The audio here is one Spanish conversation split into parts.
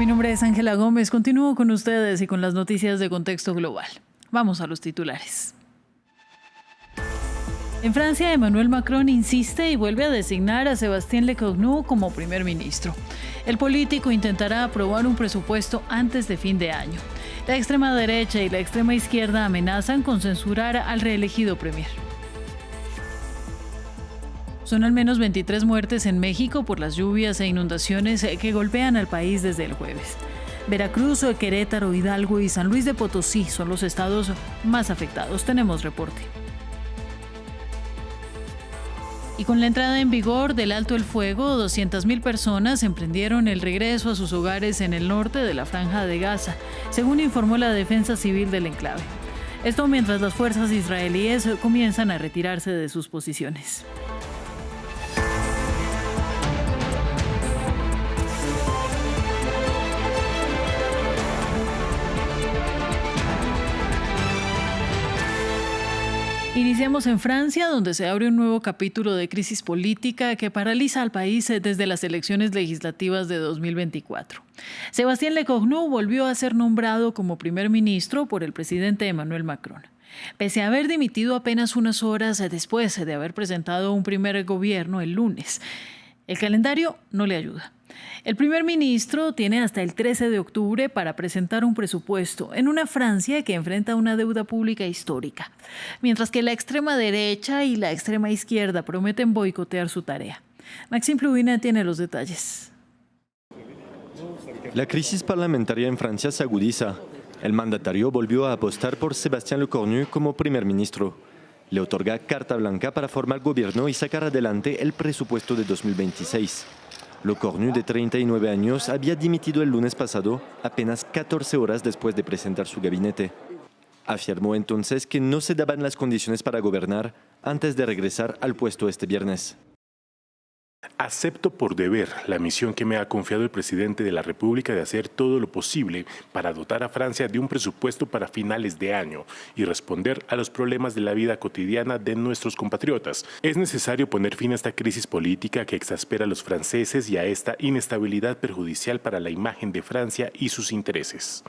Mi nombre es Ángela Gómez. Continúo con ustedes y con las noticias de contexto global. Vamos a los titulares. En Francia, Emmanuel Macron insiste y vuelve a designar a Sébastien Lecornu como primer ministro. El político intentará aprobar un presupuesto antes de fin de año. La extrema derecha y la extrema izquierda amenazan con censurar al reelegido premier. Son al menos 23 muertes en México por las lluvias e inundaciones que golpean al país desde el jueves. Veracruz, Querétaro, Hidalgo y San Luis de Potosí son los estados más afectados. Tenemos reporte. Y con la entrada en vigor del alto el fuego, 200.000 personas emprendieron el regreso a sus hogares en el norte de la Franja de Gaza, según informó la Defensa Civil del enclave. Esto mientras las fuerzas israelíes comienzan a retirarse de sus posiciones. Iniciamos en Francia, donde se abre un nuevo capítulo de crisis política que paraliza al país desde las elecciones legislativas de 2024. Sébastien Lecornu volvió a ser nombrado como primer ministro por el presidente Emmanuel Macron. Pese a haber dimitido apenas unas horas después de haber presentado un primer gobierno el lunes, el calendario no le ayuda. El primer ministro tiene hasta el 13 de octubre para presentar un presupuesto en una Francia que enfrenta una deuda pública histórica, mientras que la extrema derecha y la extrema izquierda prometen boicotear su tarea. Maxime Plouvin tiene los detalles. La crisis parlamentaria en Francia se agudiza. El mandatario volvió a apostar por Sébastien Lecornu como primer ministro. Le otorga carta blanca para formar gobierno y sacar adelante el presupuesto de 2026. Lecornu, de 39 años, había dimitido el lunes pasado, apenas 14 horas después de presentar su gabinete. Afirmó entonces que no se daban las condiciones para gobernar antes de regresar al puesto este viernes. Acepto por deber la misión que me ha confiado el presidente de la República de hacer todo lo posible para dotar a Francia de un presupuesto para finales de año y responder a los problemas de la vida cotidiana de nuestros compatriotas. Es necesario poner fin a esta crisis política que exaspera a los franceses y a esta inestabilidad perjudicial para la imagen de Francia y sus intereses.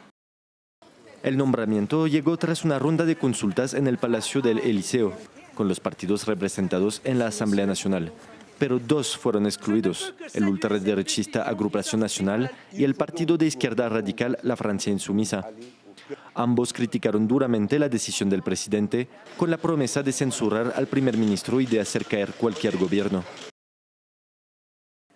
El nombramiento llegó tras una ronda de consultas en el Palacio del Elíseo, con los partidos representados en la Asamblea Nacional. Pero dos fueron excluidos, el ultraderechista Agrupación Nacional y el partido de izquierda radical La Francia Insumisa. Ambos criticaron duramente la decisión del presidente, con la promesa de censurar al primer ministro y de hacer caer cualquier gobierno.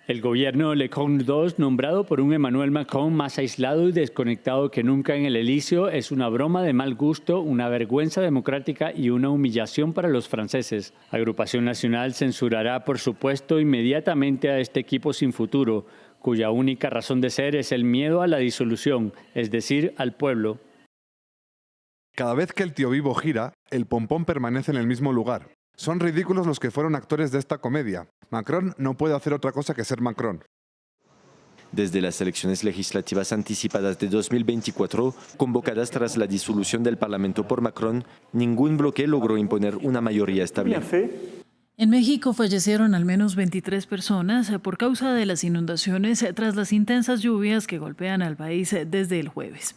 El gobierno Lecornu II, nombrado por un Emmanuel Macron más aislado y desconectado que nunca en el Elíseo, es una broma de mal gusto, una vergüenza democrática y una humillación para los franceses. Agrupación Nacional censurará, por supuesto, inmediatamente a este equipo sin futuro, cuya única razón de ser es el miedo a la disolución, es decir, al pueblo. Cada vez que el tío vivo gira, el pompón permanece en el mismo lugar. Son ridículos los que fueron actores de esta comedia. Macron no puede hacer otra cosa que ser Macron. Desde las elecciones legislativas anticipadas de 2024, convocadas tras la disolución del Parlamento por Macron, ningún bloque logró imponer una mayoría estable. En México fallecieron al menos 23 personas por causa de las inundaciones tras las intensas lluvias que golpean al país desde el jueves.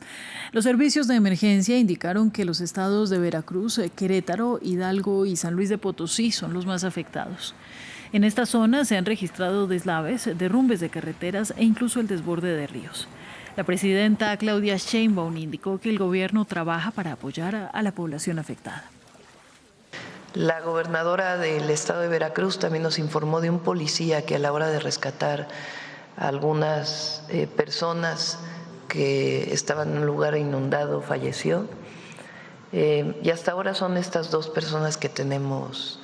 Los servicios de emergencia indicaron que los estados de Veracruz, Querétaro, Hidalgo y San Luis de Potosí son los más afectados. En esta zona se han registrado deslaves, derrumbes de carreteras e incluso el desborde de ríos. La presidenta Claudia Sheinbaum indicó que el gobierno trabaja para apoyar a la población afectada. La gobernadora del estado de Veracruz también nos informó de un policía que a la hora de rescatar a algunas personas que estaban en un lugar inundado falleció. Y hasta ahora son estas dos personas que tenemos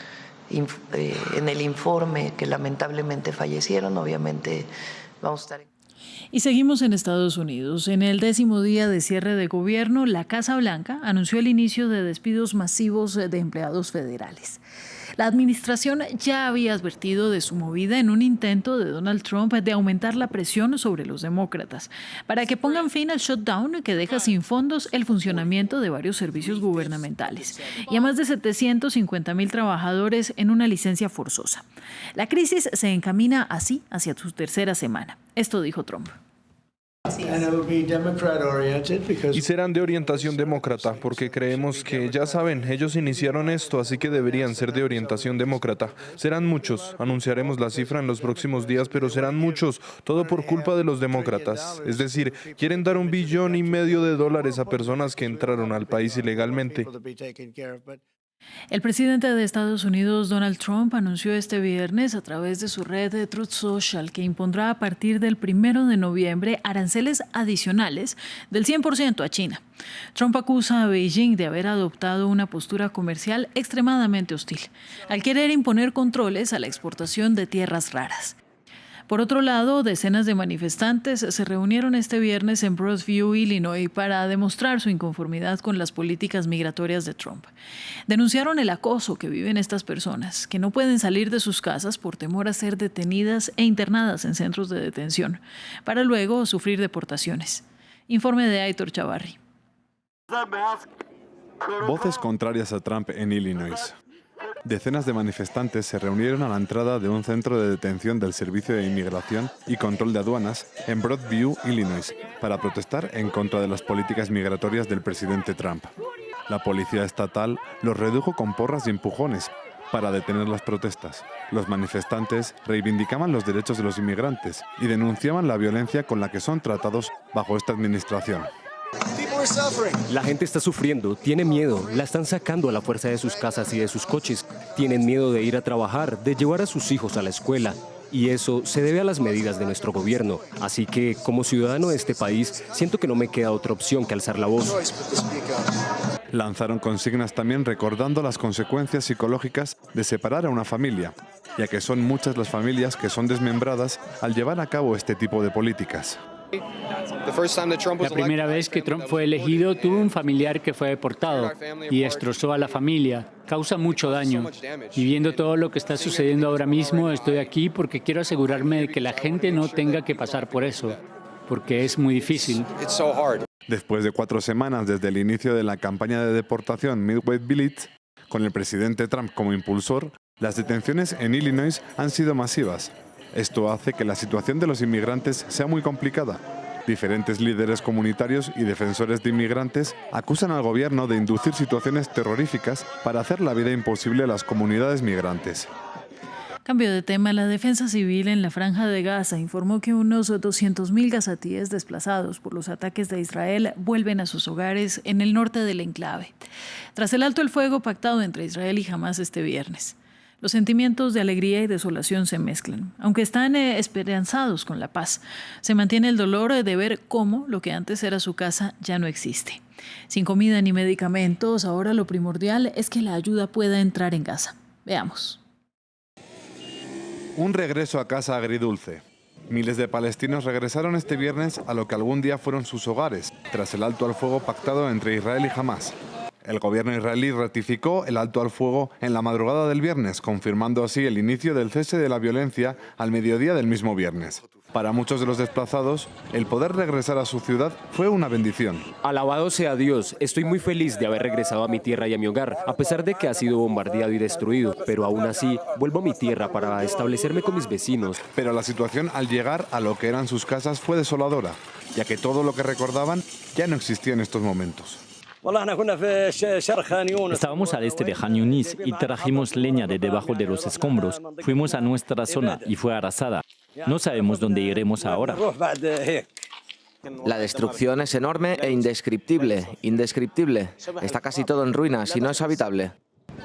en el informe que lamentablemente fallecieron. Obviamente vamos a estar... Y seguimos en Estados Unidos. En el 10º día de cierre de gobierno, la Casa Blanca anunció el inicio de despidos masivos de empleados federales. La administración ya había advertido de su movida en un intento de Donald Trump de aumentar la presión sobre los demócratas para que pongan fin al shutdown que deja sin fondos el funcionamiento de varios servicios gubernamentales y a más de 750.000 trabajadores en una licencia forzosa. La crisis se encamina así hacia su tercera semana. Esto dijo Trump. Y serán de orientación demócrata, porque creemos que, ya saben, ellos iniciaron esto, así que deberían ser de orientación demócrata. Serán muchos, anunciaremos la cifra en los próximos días, pero serán muchos, todo por culpa de los demócratas. Es decir, quieren dar $1,5 billones a personas que entraron al país ilegalmente. El presidente de Estados Unidos, Donald Trump, anunció este viernes a través de su red de Truth Social que impondrá a partir del 1 de noviembre aranceles adicionales del 100% a China. Trump acusa a Beijing de haber adoptado una postura comercial extremadamente hostil, al querer imponer controles a la exportación de tierras raras. Por otro lado, decenas de manifestantes se reunieron este viernes en Broadview, Illinois, para demostrar su inconformidad con las políticas migratorias de Trump. Denunciaron el acoso que viven estas personas, que no pueden salir de sus casas por temor a ser detenidas e internadas en centros de detención, para luego sufrir deportaciones. Informe de Aitor Chavarri. Voces contrarias a Trump en Illinois. Decenas de manifestantes se reunieron a la entrada de un centro de detención del Servicio de Inmigración y Control de Aduanas en Broadview, Illinois, para protestar en contra de las políticas migratorias del presidente Trump. La policía estatal los redujo con porras y empujones para detener las protestas. Los manifestantes reivindicaban los derechos de los inmigrantes y denunciaban la violencia con la que son tratados bajo esta administración. La gente está sufriendo, tiene miedo, la están sacando a la fuerza de sus casas y de sus coches. Tienen miedo de ir a trabajar, de llevar a sus hijos a la escuela. Y eso se debe a las medidas de nuestro gobierno. Así que, como ciudadano de este país, siento que no me queda otra opción que alzar la voz. Lanzaron consignas también recordando las consecuencias psicológicas de separar a una familia, ya que son muchas las familias que son desmembradas al llevar a cabo este tipo de políticas. La primera vez que Trump fue elegido, tuve un familiar que fue deportado y destrozó a la familia. Causa mucho daño. Y viendo todo lo que está sucediendo ahora mismo, estoy aquí porque quiero asegurarme de que la gente no tenga que pasar por eso, porque es muy difícil. Después de 4 semanas desde el inicio de la campaña de deportación Midwest Village, con el presidente Trump como impulsor, las detenciones en Illinois han sido masivas. Esto hace que la situación de los inmigrantes sea muy complicada. Diferentes líderes comunitarios y defensores de inmigrantes acusan al gobierno de inducir situaciones terroríficas para hacer la vida imposible a las comunidades migrantes. Cambio de tema, la Defensa Civil en la Franja de Gaza informó que unos 200.000 gazatíes desplazados por los ataques de Israel vuelven a sus hogares en el norte del enclave, tras el alto el fuego pactado entre Israel y Hamás este viernes. Los sentimientos de alegría y desolación se mezclan. Aunque están esperanzados con la paz, se mantiene el dolor de ver cómo lo que antes era su casa ya no existe. Sin comida ni medicamentos, ahora lo primordial es que la ayuda pueda entrar en Gaza. Veamos. Un regreso a casa agridulce. Miles de palestinos regresaron este viernes a lo que algún día fueron sus hogares, tras el alto al fuego pactado entre Israel y Hamás. El gobierno israelí ratificó el alto al fuego en la madrugada del viernes, confirmando así el inicio del cese de la violencia al mediodía del mismo viernes. Para muchos de los desplazados, el poder regresar a su ciudad fue una bendición. Alabado sea Dios, estoy muy feliz de haber regresado a mi tierra y a mi hogar, a pesar de que ha sido bombardeado y destruido. Pero aún así, vuelvo a mi tierra para establecerme con mis vecinos. Pero la situación al llegar a lo que eran sus casas fue desoladora, ya que todo lo que recordaban ya no existía en estos momentos. Estábamos al este de Han Yunis y trajimos leña de debajo de los escombros. Fuimos a nuestra zona y fue arrasada. No sabemos dónde iremos ahora. La destrucción es enorme e indescriptible. Está casi todo en ruinas y no es habitable.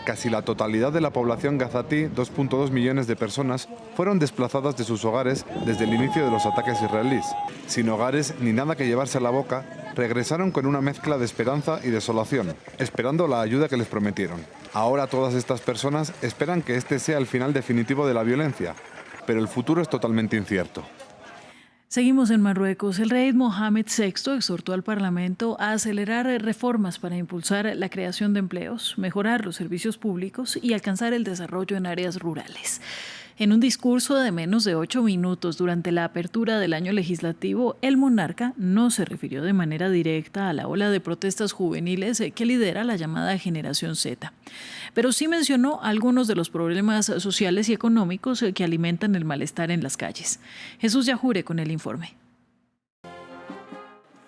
Casi la totalidad de la población gazatí, 2.2 millones de personas, fueron desplazadas de sus hogares desde el inicio de los ataques israelíes. Sin hogares ni nada que llevarse a la boca, regresaron con una mezcla de esperanza y desolación, esperando la ayuda que les prometieron. Ahora todas estas personas esperan que este sea el final definitivo de la violencia, pero el futuro es totalmente incierto. Seguimos en Marruecos. El rey Mohamed VI exhortó al Parlamento a acelerar reformas para impulsar la creación de empleos, mejorar los servicios públicos y alcanzar el desarrollo en áreas rurales. En un discurso de menos de 8 minutos durante la apertura del año legislativo, el monarca no se refirió de manera directa a la ola de protestas juveniles que lidera la llamada Generación Z, pero sí mencionó algunos de los problemas sociales y económicos que alimentan el malestar en las calles. Jesús Yajure con el informe.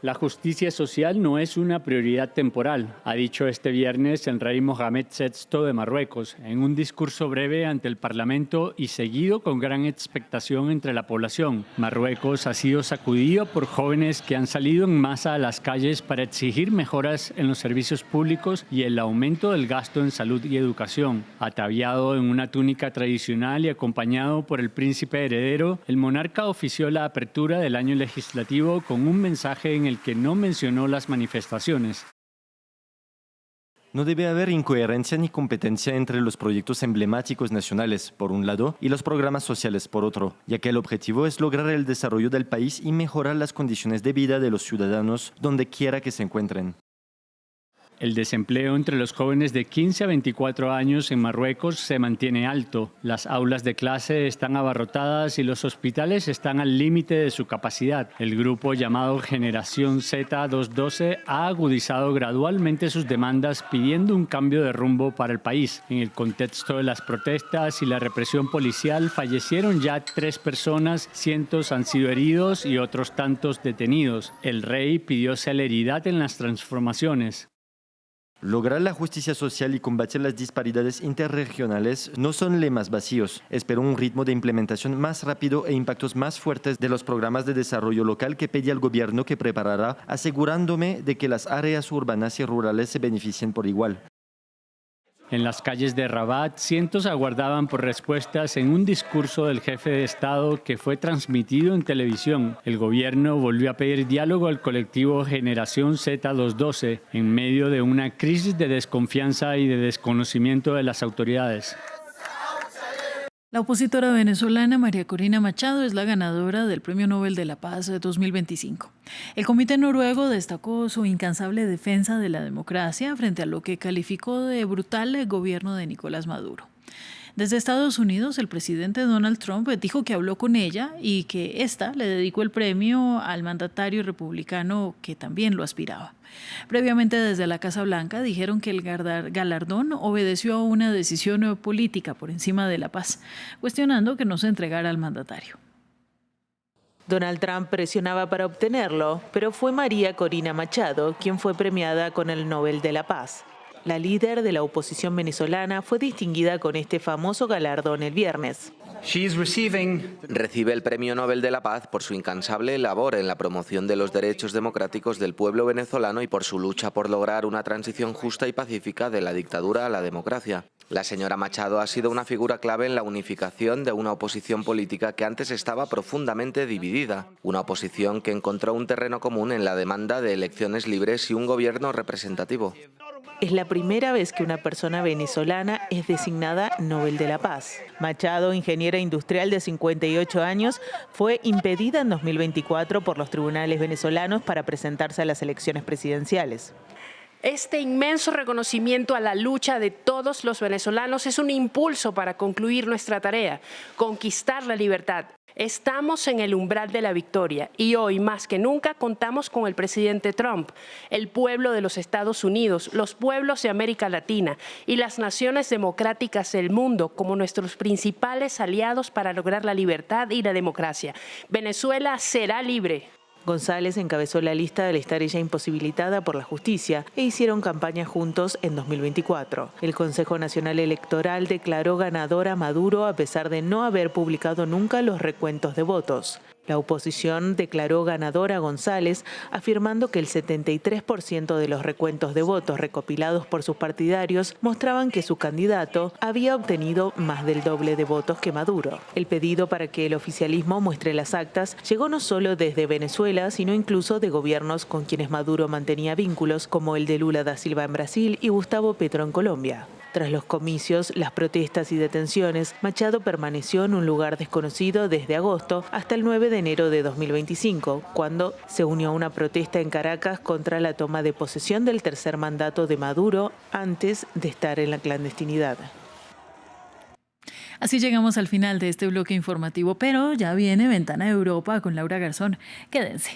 La justicia social no es una prioridad temporal, ha dicho este viernes el rey Mohamed VI de Marruecos, en un discurso breve ante el Parlamento y seguido con gran expectación entre la población. Marruecos ha sido sacudido por jóvenes que han salido en masa a las calles para exigir mejoras en los servicios públicos y el aumento del gasto en salud y educación. Ataviado en una túnica tradicional y acompañado por el príncipe heredero, el monarca ofició la apertura del año legislativo con un mensaje en el que no mencionó las manifestaciones. No debe haber incoherencia ni competencia entre los proyectos emblemáticos nacionales, por un lado, y los programas sociales, por otro, ya que el objetivo es lograr el desarrollo del país y mejorar las condiciones de vida de los ciudadanos donde quiera que se encuentren. El desempleo entre los jóvenes de 15 a 24 años en Marruecos se mantiene alto. Las aulas de clase están abarrotadas y los hospitales están al límite de su capacidad. El grupo llamado Generación Z212 ha agudizado gradualmente sus demandas pidiendo un cambio de rumbo para el país. En el contexto de las protestas y la represión policial fallecieron ya 3 personas, cientos han sido heridos y otros tantos detenidos. El rey pidió celeridad en las transformaciones. Lograr la justicia social y combatir las disparidades interregionales no son lemas vacíos. Espero un ritmo de implementación más rápido e impactos más fuertes de los programas de desarrollo local que pedí al gobierno que preparará, asegurándome de que las áreas urbanas y rurales se beneficien por igual. En las calles de Rabat, cientos aguardaban por respuestas en un discurso del jefe de Estado que fue transmitido en televisión. El gobierno volvió a pedir diálogo al colectivo Generación Z212 en medio de una crisis de desconfianza y de desconocimiento de las autoridades. La opositora venezolana María Corina Machado es la ganadora del Premio Nobel de la Paz de 2025. El Comité Noruego destacó su incansable defensa de la democracia frente a lo que calificó de brutal gobierno de Nicolás Maduro. Desde Estados Unidos, el presidente Donald Trump dijo que habló con ella y que ésta le dedicó el premio al mandatario republicano que también lo aspiraba. Previamente, desde la Casa Blanca dijeron que el galardón obedeció a una decisión política por encima de la paz, cuestionando que no se entregara al mandatario. Donald Trump presionaba para obtenerlo, pero fue María Corina Machado quien fue premiada con el Nobel de la Paz. La líder de la oposición venezolana fue distinguida con este famoso galardón el viernes. Recibe el Premio Nobel de la Paz por su incansable labor en la promoción de los derechos democráticos del pueblo venezolano y por su lucha por lograr una transición justa y pacífica de la dictadura a la democracia. La señora Machado ha sido una figura clave en la unificación de una oposición política que antes estaba profundamente dividida. Una oposición que encontró un terreno común en la demanda de elecciones libres y un gobierno representativo. Es la primera vez que una persona venezolana es designada Nobel de la Paz. Machado, ingeniera industrial de 58 años, fue impedida en 2024 por los tribunales venezolanos para presentarse a las elecciones presidenciales. Este inmenso reconocimiento a la lucha de todos los venezolanos es un impulso para concluir nuestra tarea, conquistar la libertad. Estamos en el umbral de la victoria y hoy más que nunca contamos con el presidente Trump, el pueblo de los Estados Unidos, los pueblos de América Latina y las naciones democráticas del mundo como nuestros principales aliados para lograr la libertad y la democracia. Venezuela será libre. González encabezó la lista al estar ella imposibilitada por la justicia e hicieron campaña juntos en 2024. El Consejo Nacional Electoral declaró ganador a Maduro a pesar de no haber publicado nunca los recuentos de votos. La oposición declaró ganador a González, afirmando que el 73% de los recuentos de votos recopilados por sus partidarios mostraban que su candidato había obtenido más del doble de votos que Maduro. El pedido para que el oficialismo muestre las actas llegó no solo desde Venezuela, sino incluso de gobiernos con quienes Maduro mantenía vínculos, como el de Lula da Silva en Brasil y Gustavo Petro en Colombia. Tras los comicios, las protestas y detenciones, Machado permaneció en un lugar desconocido desde agosto hasta el 9 de enero de 2025, cuando se unió a una protesta en Caracas contra la toma de posesión del tercer mandato de Maduro antes de estar en la clandestinidad. Así llegamos al final de este bloque informativo, pero ya viene Ventana de Europa con Laura Garzón. Quédense.